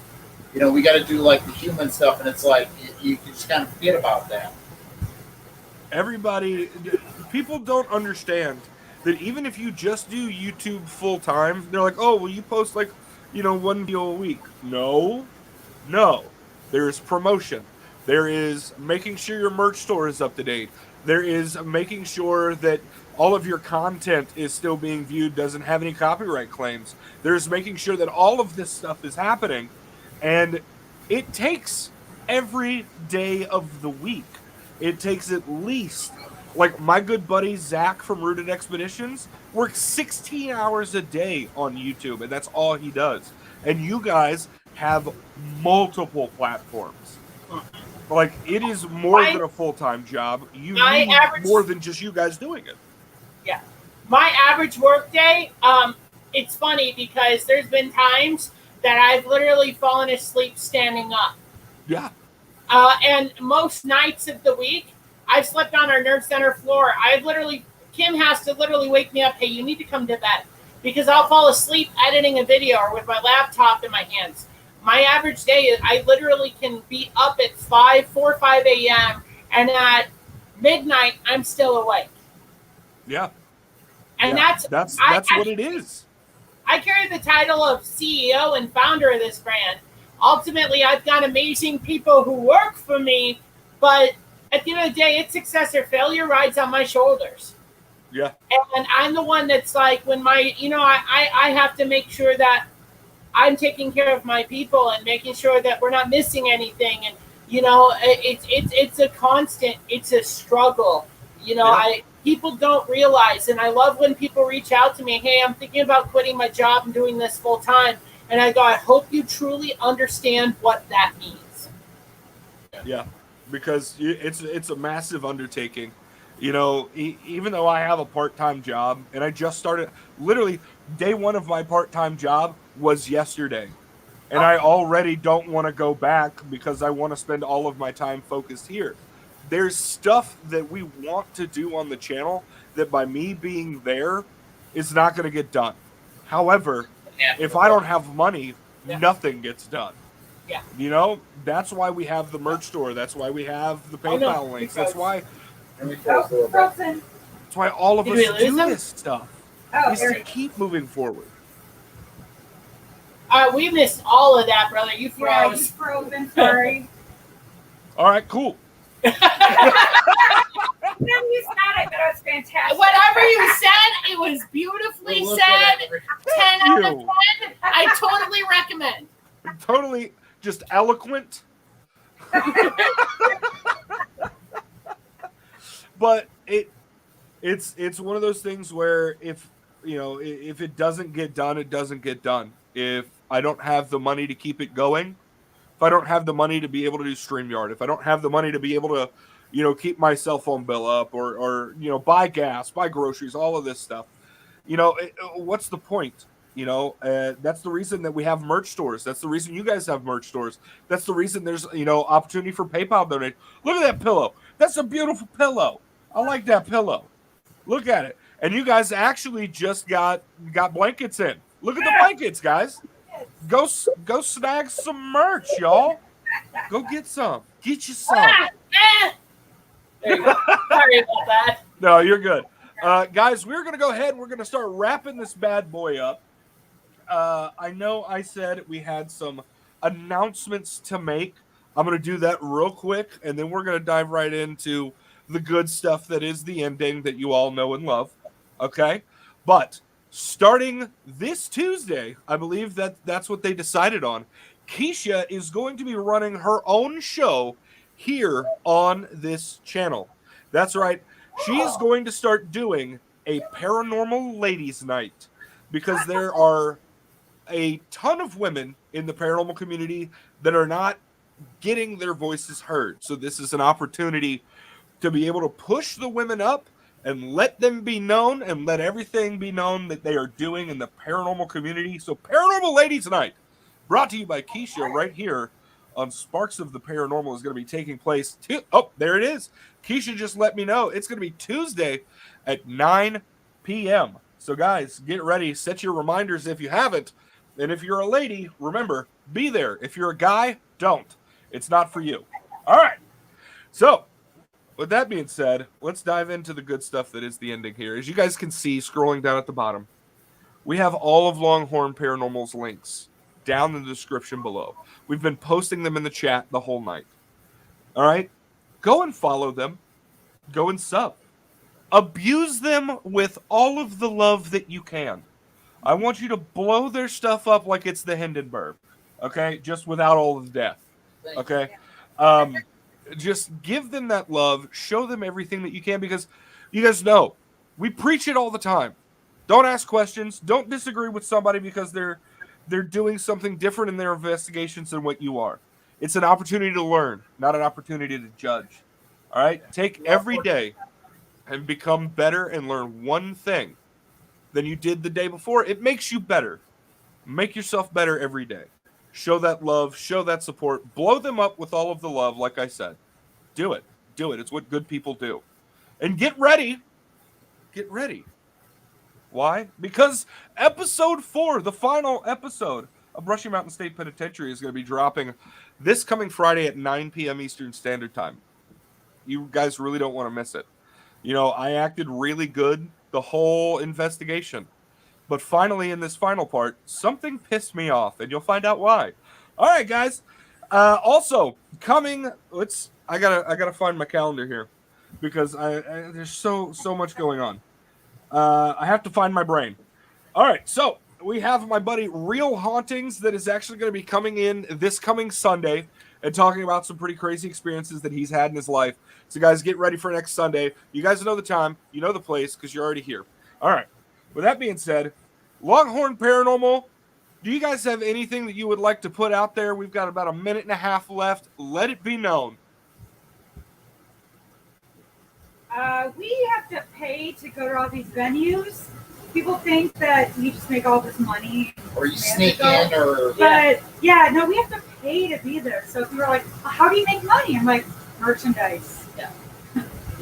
We got to do like the human stuff, and it's like you just kind of forget about that. People don't understand that even if you just do YouTube full time, they're like, "Oh, well, you post like, one video a week." No. There's promotion. There is making sure your merch store is up to date. There is making sure that all of your content is still being viewed, doesn't have any copyright claims. There's making sure that all of this stuff is happening. And it takes every day of the week. It takes at least, like my good buddy Zach from Rooted Expeditions works 16 hours a day on YouTube, and that's all he does. And you guys have multiple platforms. Like, it is more than a full-time job. You need more than just you guys doing it. Yeah. My average work day, it's funny because there's been times that I've literally fallen asleep standing up. Yeah. And most nights of the week, I've slept on our nerve center floor. Kim has to literally wake me up. "Hey, you need to come to bed," because I'll fall asleep editing a video or with my laptop in my hands. My average day is I literally can be up at 4 or 5 a.m. and at midnight I'm still awake. Yeah. And that's what it is. I carry the title of CEO and founder of this brand. Ultimately, I've got amazing people who work for me, but at the end of the day, it's success or failure rides on my shoulders. Yeah. And I'm the one that's like, when I have to make sure that I'm taking care of my people and making sure that we're not missing anything. And, it's a constant, it's a struggle. People don't realize, and I love when people reach out to me, "Hey, I'm thinking about quitting my job and doing this full time." And I go, I hope you truly understand what that means. Yeah, because it's a massive undertaking. Even though I have a part-time job, and I just started, literally, day 1 of my part-time job was yesterday. And I already don't want to go back because I want to spend all of my time focused here. There's stuff that we want to do on the channel that by me being there is not going to get done. However, if I don't have money, nothing gets done. Yeah. That's why we have the merch store. That's why we have the PayPal links. That's why all of us do this stuff. Is to keep moving forward. We missed all of that, brother. You froze. Yeah, you frozen. Sorry. All right, cool. you said, I thought it was fantastic. Whatever you said, it was beautifully We'll look said. at it. 10 out of You. 10. I totally recommend. Totally just eloquent. But it's one of those things where if it doesn't get done, it doesn't get done. If I don't have the money to keep it going, if I don't have the money to be able to do StreamYard, if I don't have the money to be able to, keep my cell phone bill up or buy gas, buy groceries, all of this stuff, what's the point? That's the reason that we have merch stores. That's the reason you guys have merch stores. That's the reason there's, opportunity for PayPal donate. Look at that pillow. That's a beautiful pillow. I like that pillow. Look at it. And you guys actually just got blankets in. Look at the blankets, guys. Go snag some merch, y'all. Go get some. Get you some. There you go. Sorry about that. No, you're good. Guys, we're going to go ahead and we're going to start wrapping this bad boy up. I know I said we had some announcements to make. I'm going to do that real quick, and then we're going to dive right into the good stuff that is the ending that you all know and love. Okay? But starting this Tuesday, I believe that's what they decided on. Keisha is going to be running her own show here on this channel. That's right. She is going to start doing a paranormal ladies' night because there are a ton of women in the paranormal community that are not getting their voices heard. So this is an opportunity to be able to push the women up and let them be known and let everything be known that they are doing in the paranormal community. So Paranormal Ladies Night, brought to you by Keisha right here on Sparks of the Paranormal, is going to be taking place. Oh, there it is. Keisha just let me know. It's going to be Tuesday at 9 p.m. So guys, get ready. Set your reminders if you haven't. And if you're a lady, remember, be there. If you're a guy, don't. It's not for you. All right. So with that being said, let's dive into the good stuff that is the ending here. As you guys can see, scrolling down at the bottom, we have all of Longhorn Paranormal's links down in the description below. We've been posting them in the chat the whole night. All right? Go and follow them. Go and sub. Abuse them with all of the love that you can. I want you to blow their stuff up like it's the Hindenburg. Okay? Just without all of the death. Okay? Just give them that love. Show them everything that you can, because you guys know we preach it all the time. Don't ask questions. Don't disagree with somebody because they're doing something different in their investigations than what you are. It's an opportunity to learn, not an opportunity to judge. All right? Take every day and become better and learn one thing than you did the day before. It makes you better. Make yourself better every day. Show that love. Show that support. Blow them up with all of the love, like I said. Do it. Do it. It's what good people do. And get ready. Get ready. Why? Because episode 4, the final episode of Brushy Mountain State Penitentiary, is going to be dropping this coming Friday at 9 p.m. Eastern Standard Time. You guys really don't want to miss it. I acted really good the whole investigation. But finally, in this final part, something pissed me off, and you'll find out why. All right, guys. Also, coming, I gotta find my calendar here because there's so much going on. I have to find my brain. All right, so we have my buddy Real Hauntings that is actually going to be coming in this coming Sunday and talking about some pretty crazy experiences that he's had in his life. So, guys, get ready for next Sunday. You guys know the time, you know the place, because you're already here. All right. With that being said, Longhorn Paranormal, do you guys have anything that you would like to put out there? We've got about a minute and a half left. Let it be known. We have to pay to go to all these venues. People think that you just make all this money. Or you sneak in, or... But, yeah, no, we have to pay to be there. So if you were like, how do you make money? I'm like, merchandise. Yeah.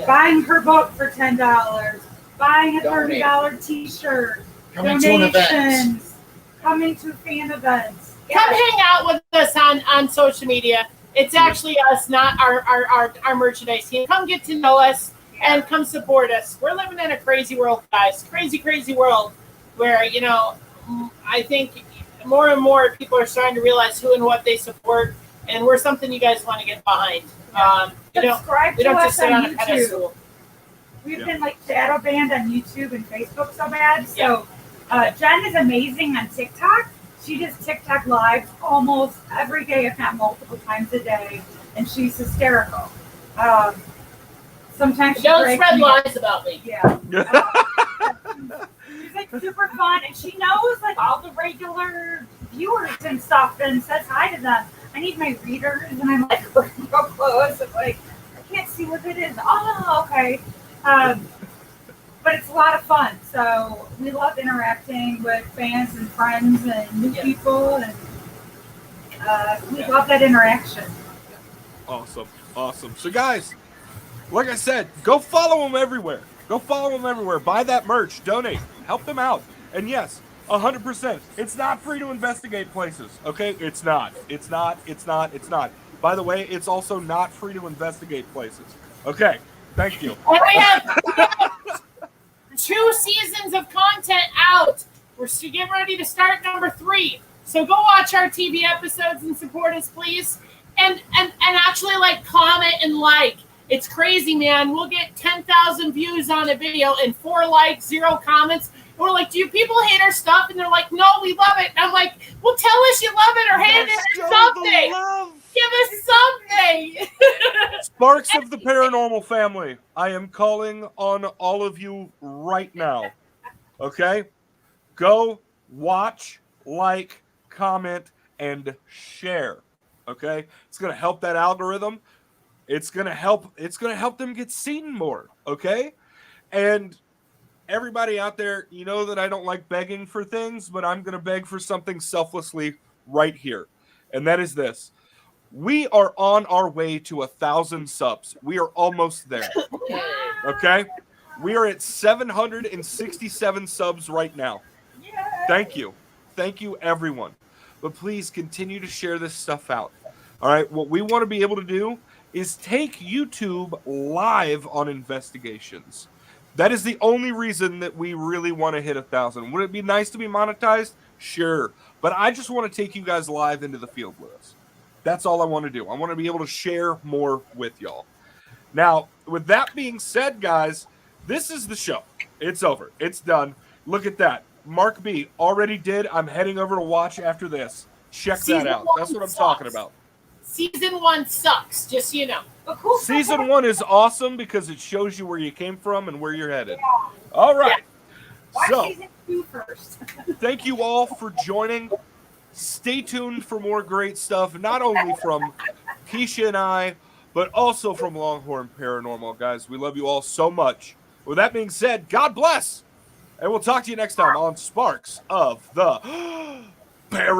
Buying her book for $10. Buying a Donate. $30 t-shirt. Coming to an event. Donations. Coming to fan events. Come hang out with us on social media. It's actually us, not our merchandise team. Come get to know us and come support us. We're living in a crazy world, guys. Crazy world where, I think more and more people are starting to realize who and what they support, and we're something you guys want to get behind. We don't Subscribe just to us sit on a YouTube. pedestal. We've Yeah. been like shadow banned on YouTube and Facebook so bad. So Jen is amazing on TikTok. She does TikTok lives almost every day, if not multiple times a day, and she's hysterical. Sometimes she Don't breaks spread me. lies about me. Yeah. She's like super fun, and she knows like all the regular viewers and stuff, and says hi to them. I need my readers, and I'm like real close. I'm like, I can't see what it is. Oh, okay. But it's a lot of fun. So we love interacting with fans and friends and new people, and we love that interaction. Awesome. Awesome. So, guys, like I said, go follow them everywhere. Go follow them everywhere. Buy that merch. Donate. Help them out. And yes, 100%. It's not free to investigate places. Okay? It's not. It's not. It's not. It's not. By the way, it's also not free to investigate places. Okay. Thank you. And we have 2 seasons of content out. We're getting ready to start number 3. So go watch our TV episodes and support us, please. And actually like, comment and like. It's crazy, man. We'll get 10,000 views on a video and 4 likes, 0 comments. And we're like, do you people hate our stuff? And they're like, no, we love it. And I'm like, well, tell us you love it or hate it or something. Give us something. Sparks of the Paranormal family, I am calling on all of you right now. Okay? Go watch, like, comment, and share. Okay? It's going to help that algorithm. It's gonna help them get seen more, okay? And everybody out there, you know that I don't like begging for things, but I'm gonna beg for something selflessly right here. And that is this. We are on our way to 1,000 subs. We are almost there. Okay? We are at 767 subs right now. Thank you. Thank you, everyone. But please continue to share this stuff out. All right? What we want to be able to do is take YouTube live on investigations. That is the only reason that we really want to hit 1,000. Would it be nice to be monetized? Sure. But I just want to take you guys live into the field with us. That's all I want to do. I want to be able to share more with y'all. Now, with that being said, guys, this is the show. It's over. It's done. Look at that. Mark B already did. I'm heading over to watch after this. Check that out. That's what I'm talking about. Season 1 sucks, just so you know. But cool. Season 1 is awesome because it shows you where you came from and where you're headed. All right. Watch So, season 2 first. thank you all for joining. Stay tuned for more great stuff, not only from Keisha and I, but also from Longhorn Paranormal, guys. We love you all so much. With that being said, God bless. And we'll talk to you next time on Sparks of the Paranormal.